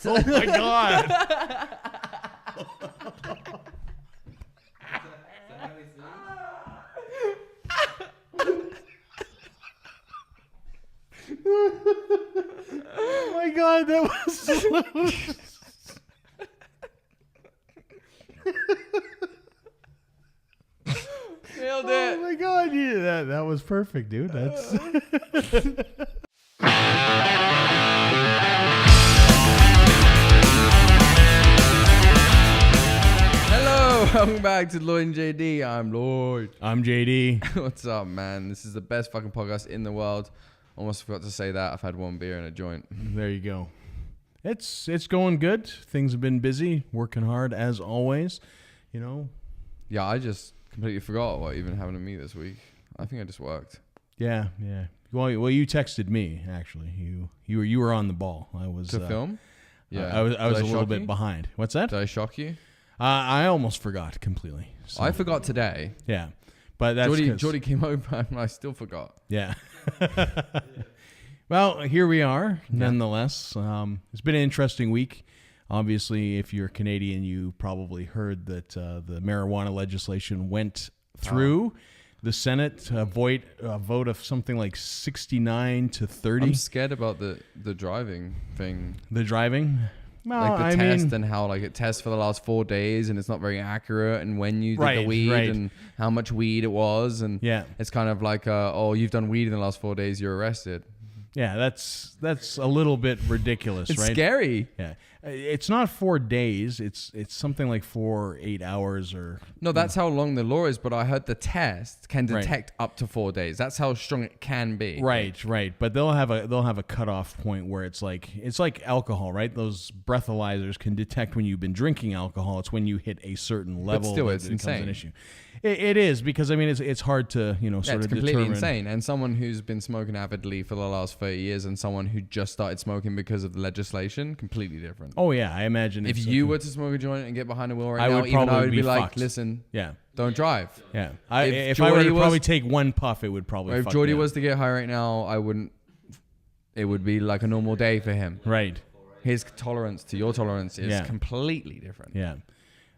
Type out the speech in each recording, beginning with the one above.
Oh my god! Oh my god, that was Nailed oh it. my god, yeah, that was perfect, dude. That's Hello, welcome back to Lloyd and JD. I'm Lloyd. I'm JD. What's up, man? This is the best fucking podcast in the world. Almost forgot to say that. I've had one beer and a joint. There you go. It's going good. Things have been busy, working hard as always. You know. Yeah, I just completely forgot what even happened to me this week. I think I just worked. Yeah. Well, you texted me actually. You were on the ball. I was To film? Yeah. I was Did a little shock bit you? behind. What's that? Did I shock you? I almost forgot completely. So, I forgot today. yeah, but that's Jordy came over and I still forgot. yeah. Well, here we are. Nonetheless, it's been an interesting week. Obviously, if you're Canadian, you probably heard that the marijuana legislation went through the Senate. Vote of something like 69 to 30. I'm scared about the driving thing. The driving. Well, Like the test and how like it tests for the last 4 days and it's not very accurate, and when you did the weed and how much weed it was, and yeah, it's kind of like you've done weed in the last 4 days, you're arrested. yeah, that's a little bit ridiculous, It's right? scary. Yeah, it's not 4 days. It's something like 8 hours or. No, that's how long the law is, but I heard the test can detect up to 4 days. That's how strong it can be. Right. But they'll have a cutoff point where it's like alcohol, right? Those breathalyzers can detect when you've been drinking alcohol. It's when you hit a certain level still, that it's it becomes insane. an issue. It is, because I mean it's hard to Yeah, sort it's of completely determine. insane. And someone who's been smoking avidly for the last 30 years and someone who just started smoking because of the legislation, completely different. Oh yeah, I imagine If it's you were to smoke a joint and get behind the wheel right I now, would even I probably would be be like, fucked. listen, yeah. don't drive. Yeah, If if I were Jordy to was- probably take one puff, it would probably. If fuck Jordy me up. was to get high right now, I wouldn't. It would be like a normal day for him. right, His tolerance to your tolerance is Yeah. completely different. yeah.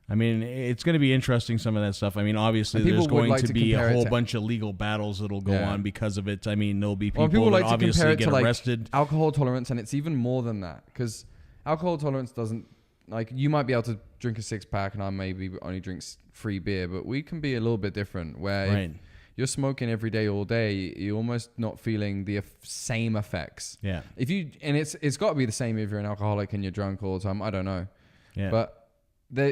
I mean, it's going to be interesting, some of that stuff. I mean, obviously, And people there's would going like to to be a compare it whole to- bunch of legal battles that'll go Yeah. on because of it. I mean, there'll be people, Well, people that like to obviously compare it get to like arrested. alcohol tolerance, and it's even more than that, because alcohol tolerance doesn't, like, you might be able to drink a 6-pack and I maybe only drink 3 beer, but we can be a little bit different where Right. if you're smoking every day all day, you're almost not feeling the same effects. Yeah. And it's got to be the same if you're an alcoholic and you're drunk all the time. I don't know. Yeah. But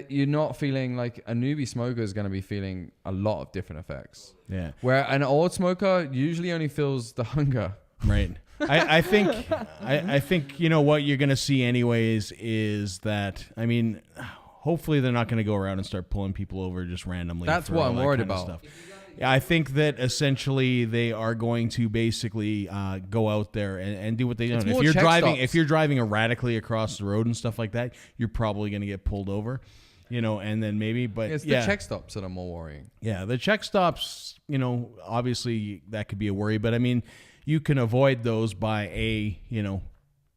you're not feeling like a newbie smoker is going to be feeling a lot of different effects. Yeah. Where an old smoker usually only feels the hunger. Right. I think what you're going to see anyways is that, I mean, hopefully they're not going to go around and start pulling people over just randomly. That's for what all I'm that worried kind of about. stuff. Yeah, I think that essentially they are going to basically go out there and do what they do. It's If more you're check driving, stops. if you're driving erratically across the road and stuff like that, you're probably going to get pulled over, and then maybe. But It's yeah, the check stops that are more worrying. yeah, the check stops, obviously that could be a worry, but I mean, you can avoid those by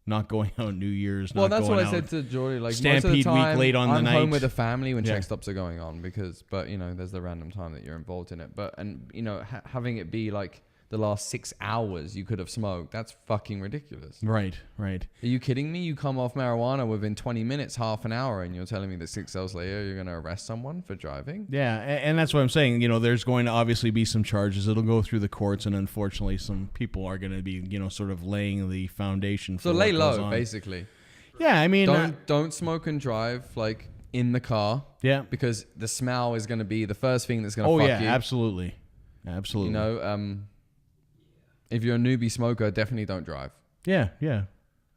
not going out New Year's. Well, not that's going what I out. said to Jordy. Like, most of Stampede the week time, late on the I'm home night. with the family when Yeah. check stops are going on but there's the random time that you're involved in it. But having it be like the last 6 hours you could have smoked, that's fucking ridiculous. Right. Are you kidding me? You come off marijuana within 20 minutes, half an hour, and you're telling me that 6 hours later you're going to arrest someone for driving? Yeah, and that's what I'm saying. There's going to obviously be some charges. It'll go through the courts, and unfortunately, some people are going to be, sort of laying the foundation for So what lay goes low, on. basically. Yeah, I mean, Don't smoke and drive like in the car. yeah. Because the smell is going to be the first thing that's going to Oh fuck yeah, you. absolutely. If you're a newbie smoker, definitely don't drive. Yeah.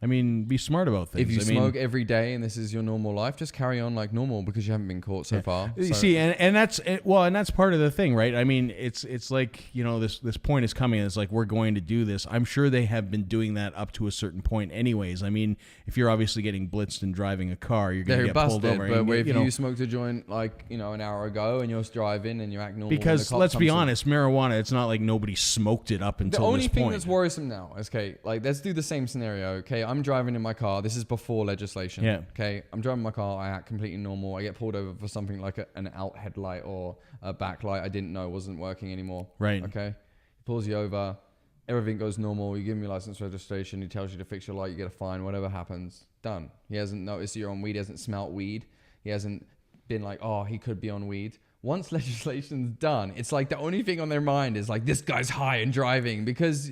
I mean, be smart about things. If you I mean, smoke every day and this is your normal life, just carry on like normal because you haven't been caught so far. You So- see, and that's part of the thing, right? I mean, it's like this point is coming. It's like we're going to do this. I'm sure they have been doing that up to a certain point, anyways. I mean, if you're obviously getting blitzed and driving a car, you're going to they're get pulled busted. over. But and, if you smoked a joint like an hour ago and you're driving and you act normal, when the because cop let's be comes in- honest, marijuana. It's not like nobody smoked it up The until only this thing point. that's worrisome now is, okay, like let's do the same scenario. Okay, I'm driving in my car. This is before legislation. Yeah. Okay, I'm driving my car. I act completely normal. I get pulled over for something like an out headlight or a backlight I didn't know wasn't working anymore. Right. Okay. He pulls you over. Everything goes normal. You give him your license registration. He tells you to fix your light. You get a fine. Whatever happens, done. He hasn't noticed you're on weed. He hasn't smelt weed. He hasn't been like, oh, he could be on weed. Once legislation's done, it's like the only thing on their mind is like, this guy's high and driving because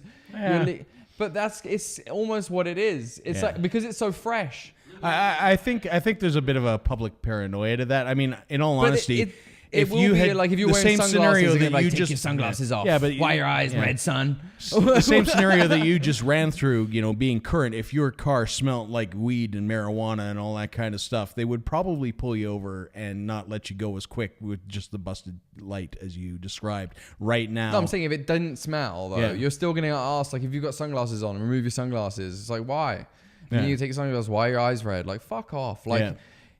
but it's almost what it is. It's like, because it's so fresh. I think there's a bit of a public paranoia to that. I mean, in all honesty, if you had like if you're wearing sunglasses, you're like, take your sunglasses off. Yeah, but why are your eyes red, son? The same scenario that you just ran through, being current. If your car smelled like weed and marijuana and all that kind of stuff, they would probably pull you over and not let you go as quick with just the busted light as you described right now. No, I'm saying if it didn't smell though, you're still gonna get asked like if you've got sunglasses on, remove your sunglasses. It's like why? You need to take your sunglasses. Why are your eyes red? Like fuck off. Like.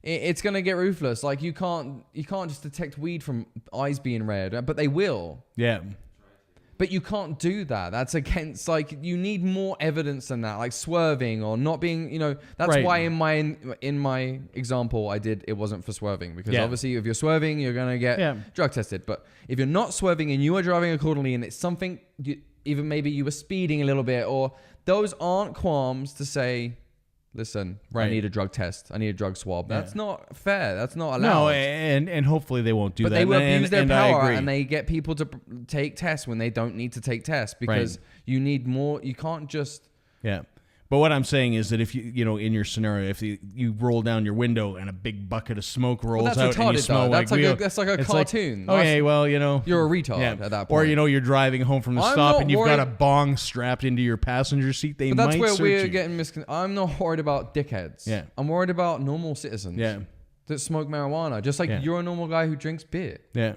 It's gonna get ruthless. Like you can't just detect weed from eyes being red, but they will. Yeah. But you can't do that. That's against like you need more evidence than that, like swerving or not being. That's why in my example it wasn't for swerving because obviously if you're swerving you're gonna get drug tested. But if you're not swerving and you are driving accordingly and it's something even maybe you were speeding a little bit or those aren't qualms to say. Listen, I need a drug test. I need a drug swab. That's not fair. That's not allowed. No, and hopefully they won't do that. But they will abuse their power and they get people to take tests when they don't need to take tests because you need more. You can't just... Yeah. But what I'm saying is that if in your scenario, if you roll down your window and a big bucket of smoke rolls out and you smell that's like a cartoon. Like, okay, well, you're a retard at that point. Or you're driving home from the stop and you've got a bong strapped into your passenger seat. They might search you. But that's where we're getting I'm not worried about dickheads. Yeah. I'm worried about normal citizens. Yeah. That smoke marijuana, just like you're a normal guy who drinks beer. Yeah.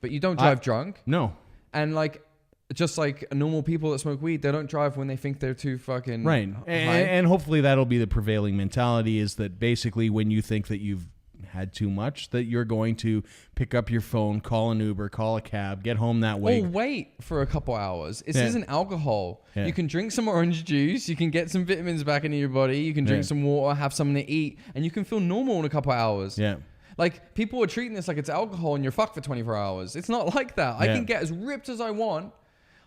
But you don't drive drunk. No. And like. Just like normal people that smoke weed, they don't drive when they think they're too fucking right. high. And hopefully that'll be the prevailing mentality is that basically when you think that you've had too much, that you're going to pick up your phone, call an Uber, call a cab, get home that way. Or wait for a couple hours. This isn't alcohol. Yeah. You can drink some orange juice. You can get some vitamins back into your body. You can drink some water, have something to eat, and you can feel normal in a couple hours. Yeah. Like, people are treating this like it's alcohol and you're fucked for 24 hours. It's not like that. I can get as ripped as I want.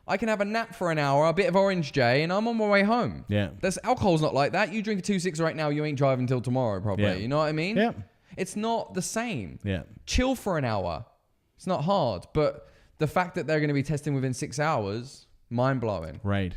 I can have a nap for an hour, a bit of Orange J, and I'm on my way home. Yeah. Alcohol's not like that. You drink a 2.6 right now, you ain't driving till tomorrow, probably. Yeah. You know what I mean? Yeah. It's not the same. Yeah. Chill for an hour. It's not hard. But the fact that they're going to be testing within 6 hours, mind-blowing. Right.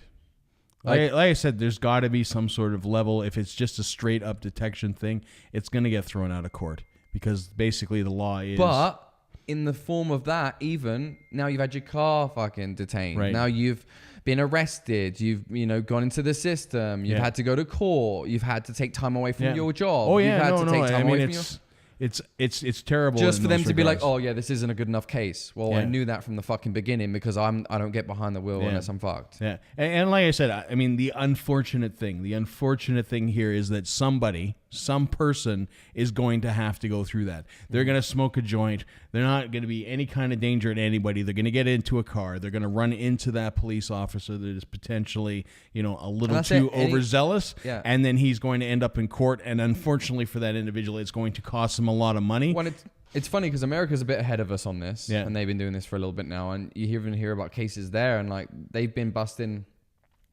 Like I said, there's got to be some sort of level. If it's just a straight-up detection thing, it's going to get thrown out of court. Because basically the law is... But... in the form of that, even now you've had your car fucking detained. Right. Now you've been arrested. You've gone into the system. You've had to go to court. You've had to take time away from your job. Oh yeah, you've had to take time away from it's terrible. Just for them to be like, oh yeah, this isn't a good enough case. Well, I knew that from the fucking beginning because I don't get behind the wheel unless I'm fucked. Yeah, and like I said, I mean the unfortunate thing here is that some person is going to have to go through that. They're going to smoke a joint. They're not going to be any kind of danger to anybody. They're going to get into a car. They're going to run into that police officer that is potentially, a little too overzealous. Yeah. And then he's going to end up in court. And unfortunately for that individual, it's going to cost him a lot of money. Well, it's funny because America's a bit ahead of us on this. Yeah. And they've been doing this for a little bit now. And you even hear about cases there. And like they've been busting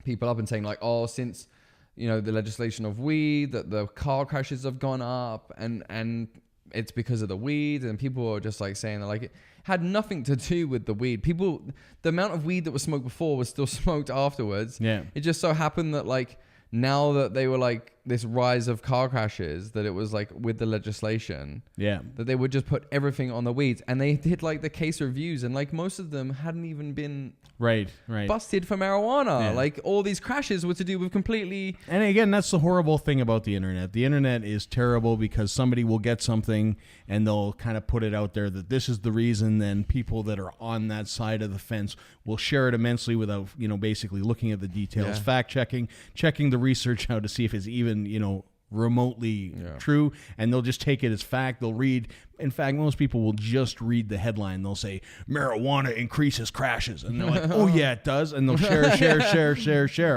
people up and saying like, oh, since... the legislation of weed, that the car crashes have gone up and it's because of the weed. And people are just like saying that like it had nothing to do with the weed. The amount of weed that was smoked before was still smoked afterwards. Yeah. It just so happened that like now that they were like this rise of car crashes, that it was like with the legislation. Yeah. That they would just put everything on the weeds. And they did like the case reviews and like most of them hadn't even been... Right. busted for marijuana. Yeah. Like all these crashes were to do with completely... And again, that's the horrible thing about the internet. The internet is terrible because somebody will get something and they'll kind of put it out there that this is the reason. Then people that are on that side of the fence will share it immensely without, basically looking at the details, fact checking the research out to see if it's even, remotely true, and they'll just take it as fact. They'll read. In fact, most people will just read the headline. They'll say marijuana increases crashes, and they're like, "Oh yeah, it does," and they'll share,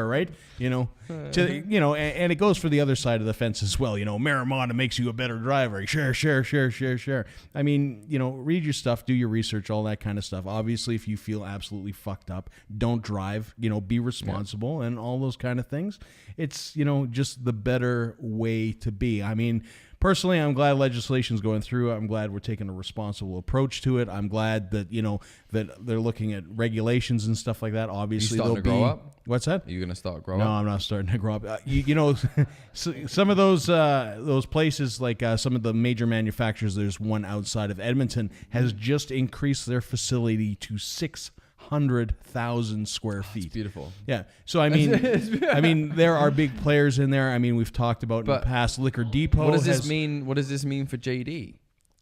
right? And it goes for the other side of the fence as well. Marijuana makes you a better driver. Share. I mean, read your stuff, do your research, all that kind of stuff. Obviously, if you feel absolutely fucked up, don't drive. Be responsible and all those kind of things. It's just the better way to be. I mean, personally, I'm glad legislation's going through. I'm glad we're taking a responsible approach to it. I'm glad that that they're looking at regulations and stuff like that. Obviously, they'll grow up. What's that? Are you gonna start growing up? No, I'm not starting to grow up. Some of those places, like some of the major manufacturers, there's one outside of Edmonton, has just increased their facility to 600,000 square feet. That's beautiful. Yeah. So I mean, there are big players in there. I mean, we've talked about in the past. Liquor Depot. What does this mean? What does this mean for JD?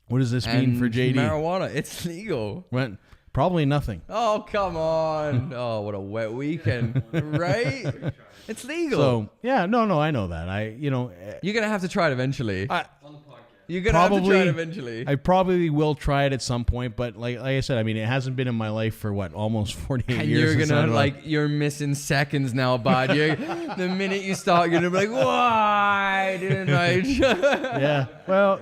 What does this mean for JD? Marijuana. It's legal. What? Probably nothing. Oh, come on. Oh, what a wet weekend, right? It's legal. So yeah, no, I know that. You're gonna have to try it eventually. You're gonna have to try it eventually. I probably will try it at some point, but like I said, I mean, it hasn't been in my life for almost 48 and years. And you're gonna you're missing seconds now, bud. The minute you start, you're gonna be like, why didn't I? Yeah. Well.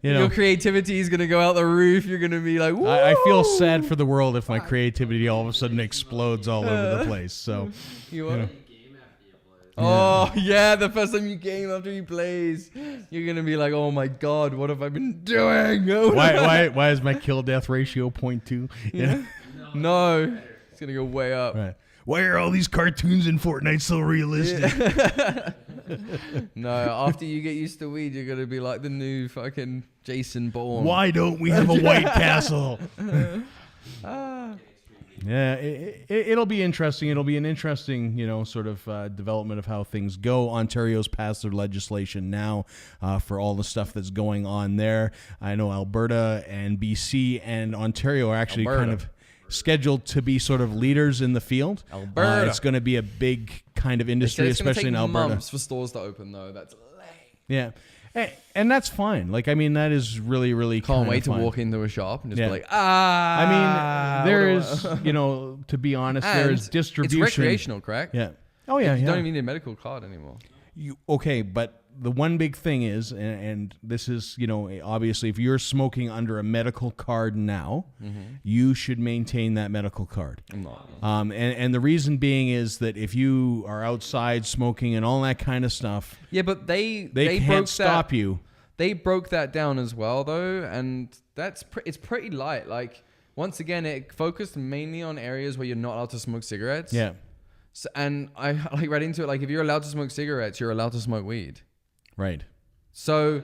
Your creativity is gonna go out the roof. You're gonna be like, I feel sad for the world if my creativity all of a sudden explodes all over the place. So, Oh yeah, the first time you game after he plays, you're gonna be like, "Oh my god, what have I been doing?" Why is my kill death ratio 0.2? No, it's gonna go way up. Right. Why are all these cartoons in Fortnite so realistic? No, after you get used to weed, you're gonna be like the new fucking Jason Bourne. Why don't we have a White Castle? Yeah, it'll be interesting. It'll be an interesting, sort of development of how things go. Ontario's passed their legislation now for all the stuff that's going on there. I know Alberta and BC and Ontario are actually kind of scheduled to be sort of leaders in the field. Alberta. It's going to be a big kind of industry, especially in Alberta. Months for stores to open, though. That's lame. Yeah. And that's fine. Like, I mean, that is really, really can't wait to walk into a shop and just be like, I mean, there is, to be honest, there is distribution. It's recreational, correct? Yeah. Oh, yeah. You don't even need a medical card anymore. Okay, but the one big thing is, and this is, obviously, if you're smoking under a medical card now, you should maintain that medical card. I'm not. And the reason being is that if you are outside smoking and all that kind of stuff, yeah, but they can't stop you. They broke that down as well, though, and it's pretty light. Like, once again, it focused mainly on areas where you're not allowed to smoke cigarettes. Yeah. So, and I read into it, like, if you're allowed to smoke cigarettes, you're allowed to smoke weed. Right. So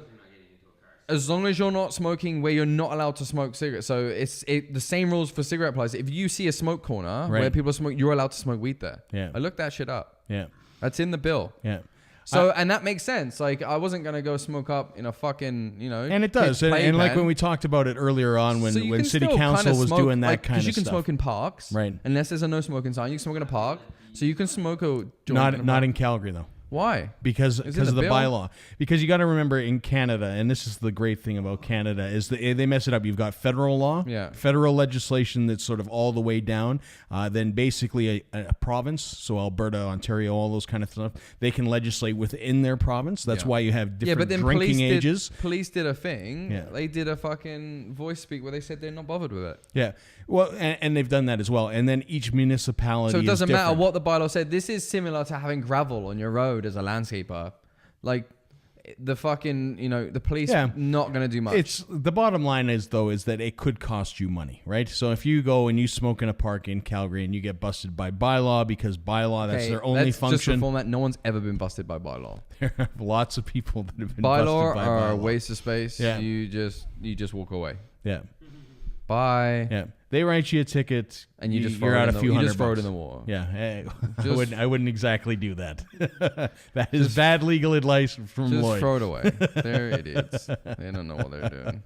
as long as you're not smoking where you're not allowed to smoke cigarettes, so the same rules for cigarette applies. If you see a smoke corner where people smoke, you're allowed to smoke weed there. Yeah. I looked that shit up. Yeah. That's in the bill. Yeah. So and that makes sense. Like, I wasn't gonna go smoke up in a fucking And it does. And like when we talked about it earlier on, when City Council was doing that kind of stuff. Because you can smoke in parks, right? Unless there's a no smoking sign, you can smoke in a park. So you can smoke a joint. Not in Calgary though. Why? Because of the bylaw. Because you got to remember, in Canada, and this is the great thing about Canada, is that they mess it up. You've got federal law, federal legislation that's sort of all the way down. Then basically a province, so Alberta, Ontario, all those kind of stuff, they can legislate within their province. That's why you have different drinking ages. Police did a thing. Yeah. They did a fucking voice speak where they said they're not bothered with it. Yeah. Well, and they've done that as well. And then each municipality. So it doesn't is matter what the bylaw said. This is similar to having gravel on your road as a landscaper. Like, the fucking, the police not going to do much. It's the bottom line is that it could cost you money, right? So if you go and you smoke in a park in Calgary and you get busted by bylaw, because bylaw, that's their only function. Just reform that. No one's ever been busted by bylaw. There are lots of people that have been busted by bylaw. Bylaw are a waste of space. Yeah. You just walk away. Yeah. Bye. Yeah. They write you a ticket, and you're out a few $100. You just throw it in the water. Yeah, I wouldn't exactly do that. That is bad legal advice from Lloyd. Just throw it away. They're idiots. They don't know what they're doing.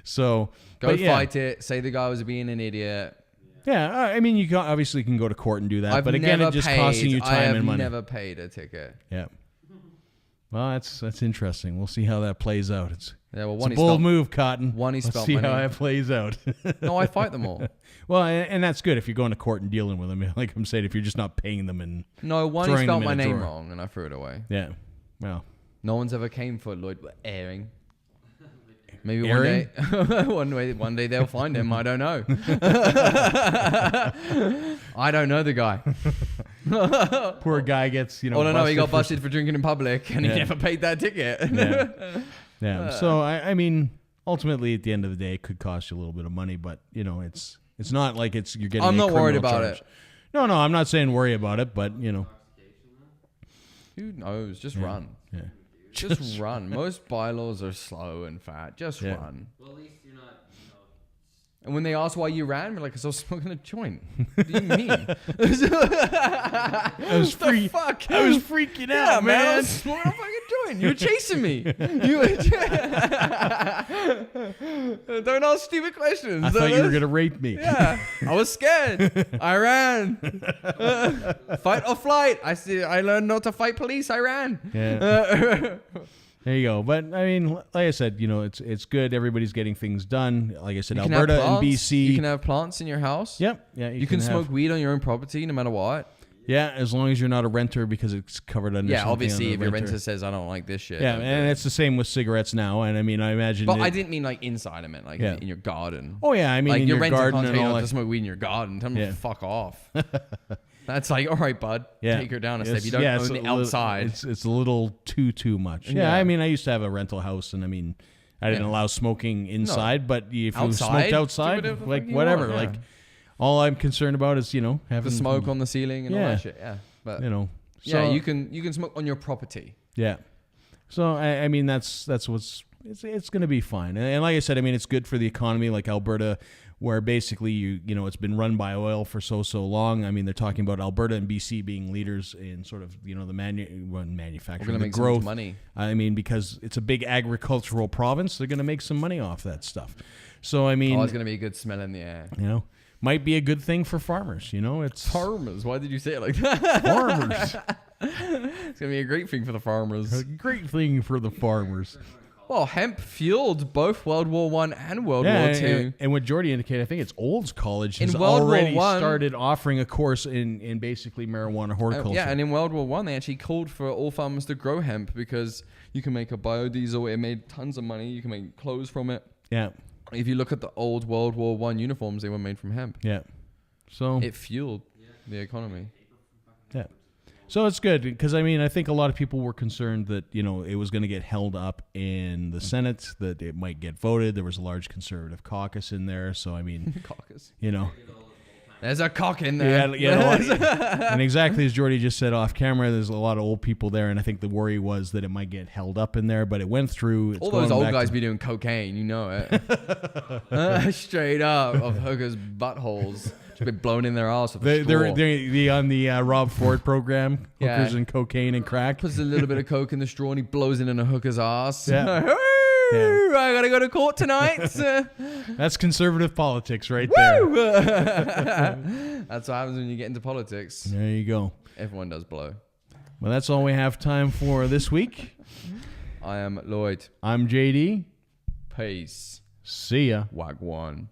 So go fight it. Say the guy was being an idiot. Yeah, I mean, you obviously can go to court and do that, but again, it just costing you time and money. I've never paid a ticket. Yeah. Well, that's interesting. We'll see how that plays out. It's a bold move, Cotton. Let's see how that plays out. No, I fight them all. Well, and that's good if you're going to court and dealing with them. Like I'm saying, if you're just not paying them and no, one he spelled my name wrong and I threw it away. Yeah, well, no one's ever came for Lloyd Airing. Maybe one day they'll find him. I don't know. I don't know the guy. Poor guy gets, all I know, he got busted for drinking in public and he never paid that ticket. Yeah. So I mean, ultimately, at the end of the day, it could cost you a little bit of money, but it's not like you're getting. I'm not worried about it. No, I'm not saying worry about it, but who knows? Just run. Yeah. Just run. Most bylaws are slow and fat. Just run. Well, at least you're not, And when they ask why you ran, we're like, because I was smoking a joint. What do you mean? I was freaking out, man. I was smoking a fucking joint. You were chasing me. Don't ask stupid questions. I thought you were going to rape me. Yeah. I was scared. I ran. Fight or flight. I learned not to fight police. I ran. Yeah. There you go. But I mean, like I said, it's good. Everybody's getting things done. Like I said, Alberta and BC. You can have plants in your house. Yep. Yeah. You can smoke weed on your own property, no matter what. Yeah, as long as you're not a renter, because it's covered under. Yeah, obviously, if your renter says, "I don't like this shit." Yeah, and it's the same with cigarettes now. And I mean, I imagine. But I didn't mean like inside. I meant like in your garden. Oh yeah, I mean, like in your renter garden can't tell you not to smoke weed in your garden. Tell them to fuck off. That's like, all right, bud. Yeah. Take her down a step. You don't own the outside. It's a little too much. Yeah, I mean, I used to have a rental house, and I mean, I didn't allow smoking inside, but if you smoked outside, like whatever, like all I'm concerned about is having the smoke on the ceiling and all that shit. Yeah, but so, you can smoke on your property. Yeah. So I mean, that's what's it's going to be fine, and like I said, I mean, it's good for the economy, like Alberta, where basically it's been run by oil for so long. I mean, they're talking about Alberta and BC being leaders in sort of the manufacturing, we're gonna make growth. Some money. I mean, because it's a big agricultural province, they're going to make some money off that stuff. So I mean, it's going to be a good smell in the air. Might be a good thing for farmers. It's farmers. Why did you say it like that? Farmers. It's going to be a great thing for the farmers. A great thing for the farmers. Well, hemp fueled both World War I and World War II. And what Jordy indicated, I think it's Olds College has already started offering a course in basically marijuana horticulture. Yeah, and in World War I, they actually called for all farmers to grow hemp because you can make a biodiesel. It made tons of money. You can make clothes from it. Yeah. If you look at the old World War I uniforms, they were made from hemp. Yeah. So it fueled the economy. Yeah. So it's good because, I mean, I think a lot of people were concerned that, it was going to get held up in the Senate, that it might get voted. There was a large conservative caucus in there. So, I mean, caucus. There's a cock in there. And exactly as Jordy just said off camera, there's a lot of old people there. And I think the worry was that it might get held up in there, but it went through. All those old guys be doing cocaine. You know it. Straight up of hookers' buttholes. Just be blown in their ass with a straw. They're on the Rob Ford program, hookers and cocaine and crack. Puts a little bit of coke in the straw and he blows it in a hooker's ass. Yeah. I gotta go to court tonight. That's conservative politics right there. That's what happens when you get into politics. There you go. Everyone does blow. Well, that's all we have time for this week. I am Lloyd. I'm JD. Peace. See ya. Wagwan.